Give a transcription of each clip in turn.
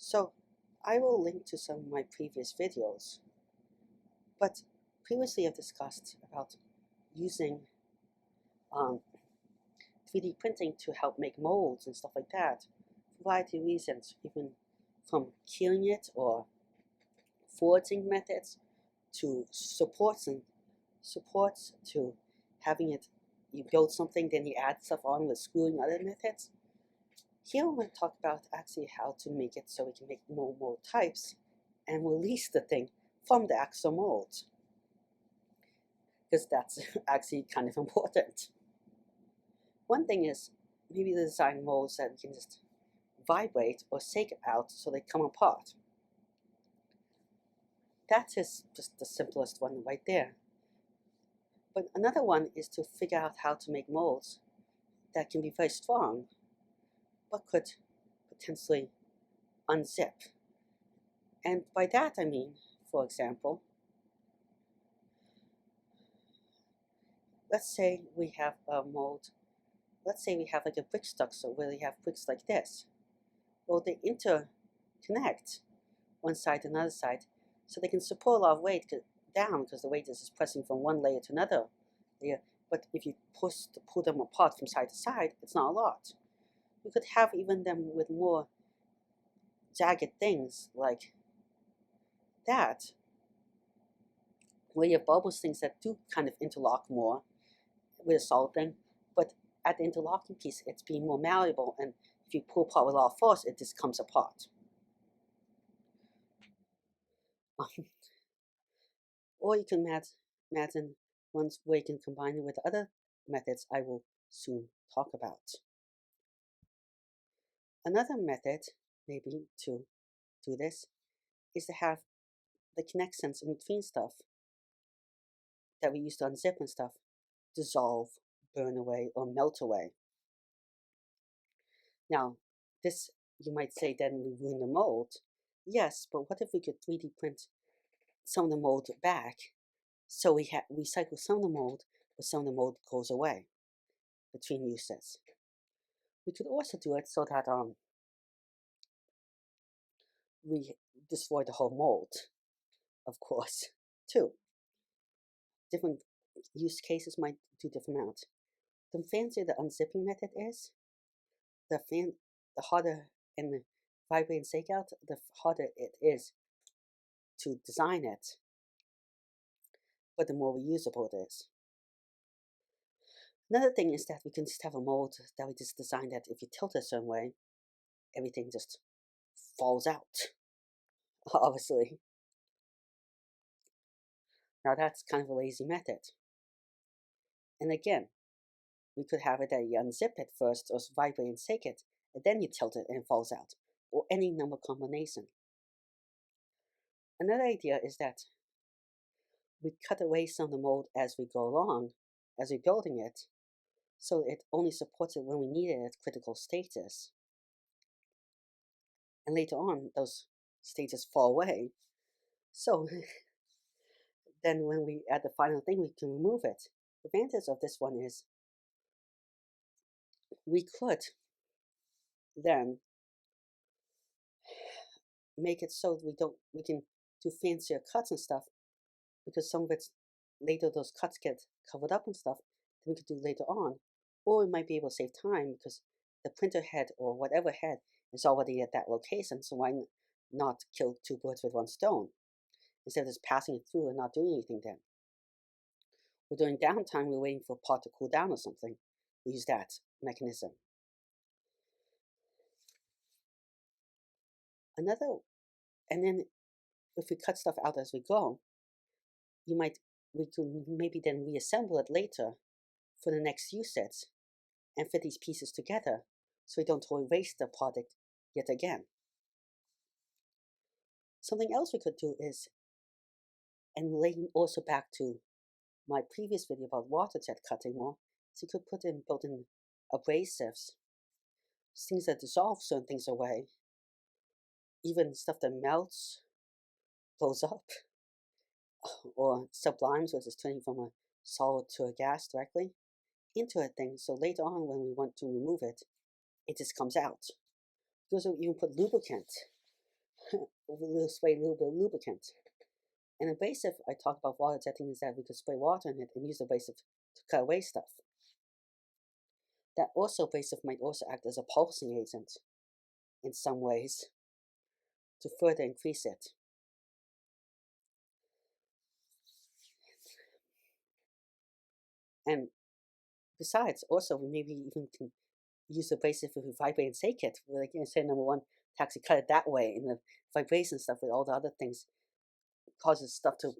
So I will link to some of my previous videos, but previously I've discussed about using 3D printing to help make molds and stuff like that for a variety of reasons, even from killing it or forging methods to supports to having it, you build something, then you add stuff on with screwing other methods. Here I'm going to talk about actually how to make it so we can make more mold types and release the thing from the actual mold, because that's actually kind of important. One thing is maybe design molds that we can just vibrate or shake out so they come apart. That is just the simplest one right there. But another one is to figure out how to make molds that can be very strong but could potentially unzip. And by that I mean, for example, let's say we have a mold, let's say we have like a brick structure where we have bricks like this. Well, they interconnect one side to another side so they can support a lot of weight down, because the weight is just pressing from one layer to another layer. But if you pull them apart from side to side, it's not a lot. You could have even them with more jagged things like that, where you have bulbous things that do kind of interlock more with a solid thing, but at the interlocking piece, it's being more malleable, and if you pull apart with a lot of force, it just comes apart. Or you can imagine ones where you can combine it with other methods I will soon talk about. Another method, maybe, to do this is to have the connections in between stuff that we use to unzip and stuff dissolve, burn away, or melt away. Now, this, you might say, then we ruin the mold. Yes, but what if we could 3D print some of the mold back, so we recycle some of the mold, but some of the mold goes away between uses? We could also do it so that we destroy the whole mold, of course, too. Different use cases might do different amounts. The fancier the unzipping method is, the harder, and the vibrate and shake out, the harder it is to design it, but the more reusable it is. Another thing is that we can just have a mold that we just design that if you tilt it a certain way, everything just falls out, obviously. Now that's kind of a lazy method. And again, we could have it that you unzip it first or vibrate and shake it, and then you tilt it and it falls out, or any number combination. Another idea is that we cut away some of the mold as we go along, as we're building it, so it only supports it when we need it at critical stages. And later on, those stages fall away. So then when we add the final thing, we can remove it. The advantage of this one is we could then make it so that we can do fancier cuts and stuff, because some of it's later, those cuts get covered up and stuff, then we could do later on. Or we might be able to save time because the printer head or whatever head is already at that location, so why not kill two birds with one stone? Instead of just passing it through and not doing anything then. Or during downtime, we're waiting for a part to cool down or something. We use that mechanism. And then if we cut stuff out as we go, we can maybe then reassemble it later for the next use sets and fit these pieces together so we don't totally waste the product yet again. Something else we could do is, and linking also back to my previous video about water jet cutting more, so you could build in abrasives, things that dissolve certain things away, even stuff that melts, blows up, or sublimes, which is turning from a solid to a gas directly, into a thing, so later on when we want to remove it, it just comes out. You also even put lubricant we'll spray a little bit of lubricant. And abrasive, I talked about water jetting, is that we could spray water in it and use abrasive to cut away stuff. That also abrasive might also act as a pulsing agent in some ways to further increase it. And besides, also we maybe even can use abrasive if we vibrate and shake it. Like say number one, to actually cut it that way, and the vibration stuff with all the other things causes stuff to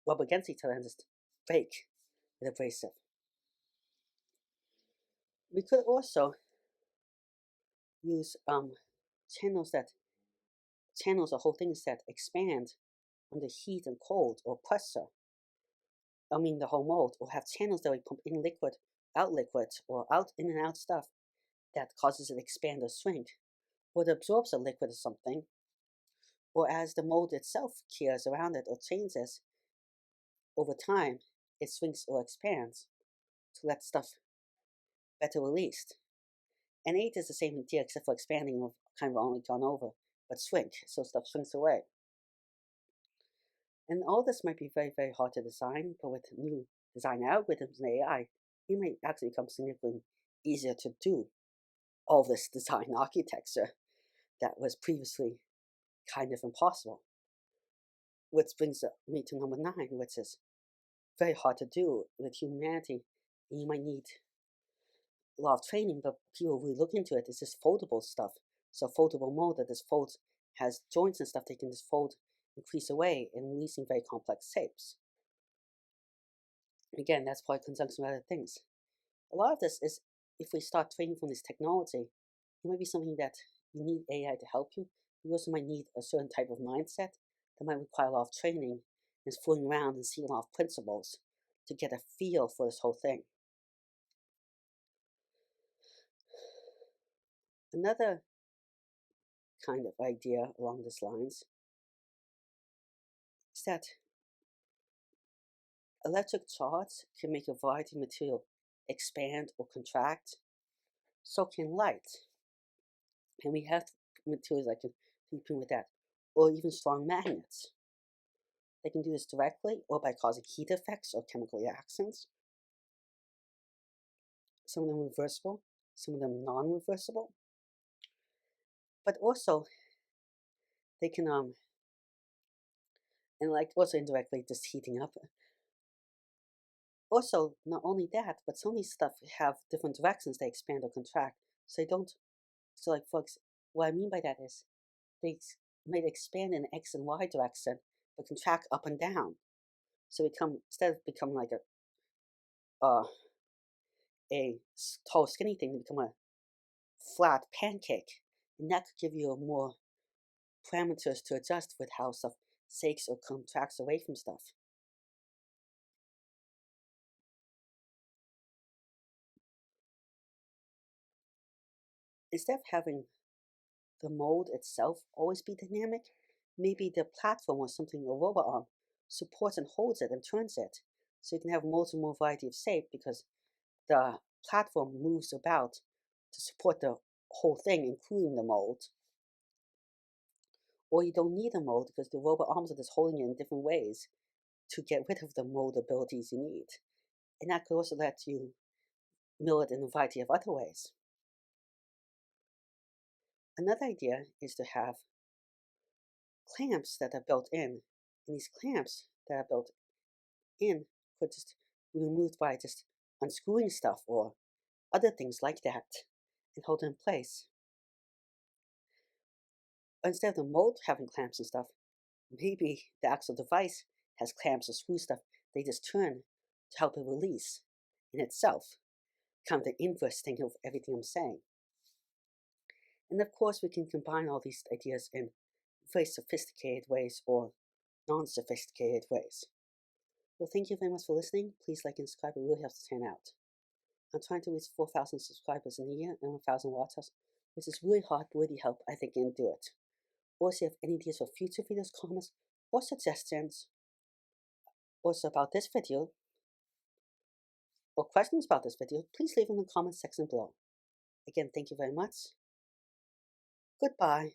rub against each other and just break with abrasive. We could also use channels or whole things that expand under heat and cold or pressure. I mean the whole mold, or have channels that we pump in liquid, or out in and out stuff that causes it to expand or shrink, or it absorbs a liquid or something, or as the mold itself cures around it or changes over time, it shrinks or expands to let stuff better released. And 8 is the same idea except for expanding, we've kind of only gone over, but shrink, so stuff shrinks away. And all this might be very, very hard to design, but with new design algorithms and AI, it might actually become significantly easier to do all this design architecture that was previously kind of impossible. Which brings me to number 9, which is very hard to do with humanity, and you might need a lot of training, but people really look into it. It's this foldable stuff. So foldable mold that this folds has joints and stuff they can just fold, increase away, and releasing very complex shapes. Again, that's probably conjunction of other things. A lot of this is, if we start training from this technology, it might be something that you need AI to help you. You also might need a certain type of mindset that might require a lot of training and fooling around and seeing a lot of principles to get a feel for this whole thing. Another kind of idea along these lines is that electric charge can make a variety of material expand or contract. So can light. And we have materials that can help with that. Or even strong magnets. They can do this directly or by causing heat effects or chemical reactions. Some of them reversible, some of them non-reversible. But also, they can, and like also indirectly just heating up. Also, not only that, but some of these stuff have different directions they expand or contract. So they don't, so like folks, what I mean by that is they might expand in X and Y direction, but contract up and down. So instead of becoming like a tall skinny thing, become a flat pancake. And that could give you more parameters to adjust with how stuff shakes or contracts away from stuff. Instead of having the mold itself always be dynamic, maybe the platform or something, a robot arm, supports and holds it and turns it. So you can have multiple variety of shape because the platform moves about to support the whole thing, including the mold. Or you don't need a mold because the robot arms are just holding it in different ways to get rid of the mold abilities you need. And that could also let you mill it in a variety of other ways. Another idea is to have clamps that are built in, and these clamps that are built in could just be removed by just unscrewing stuff or other things like that and hold it in place. Instead of the mold having clamps and stuff, maybe the actual device has clamps or screw stuff they just turn to help it release in itself. Kind of the inverse thing of everything I'm saying. And of course, we can combine all these ideas in very sophisticated ways or non-sophisticated ways. Well, thank you very much for listening. Please like and subscribe. It really helps to turn out. I'm trying to reach 4,000 subscribers in a year and 1,000 watch hours, which is really hard, but really help I think and do it. Also, if you have any ideas for future videos, comments, or suggestions, also about this video, or questions about this video, please leave them in the comments section below. Again, thank you very much. Goodbye.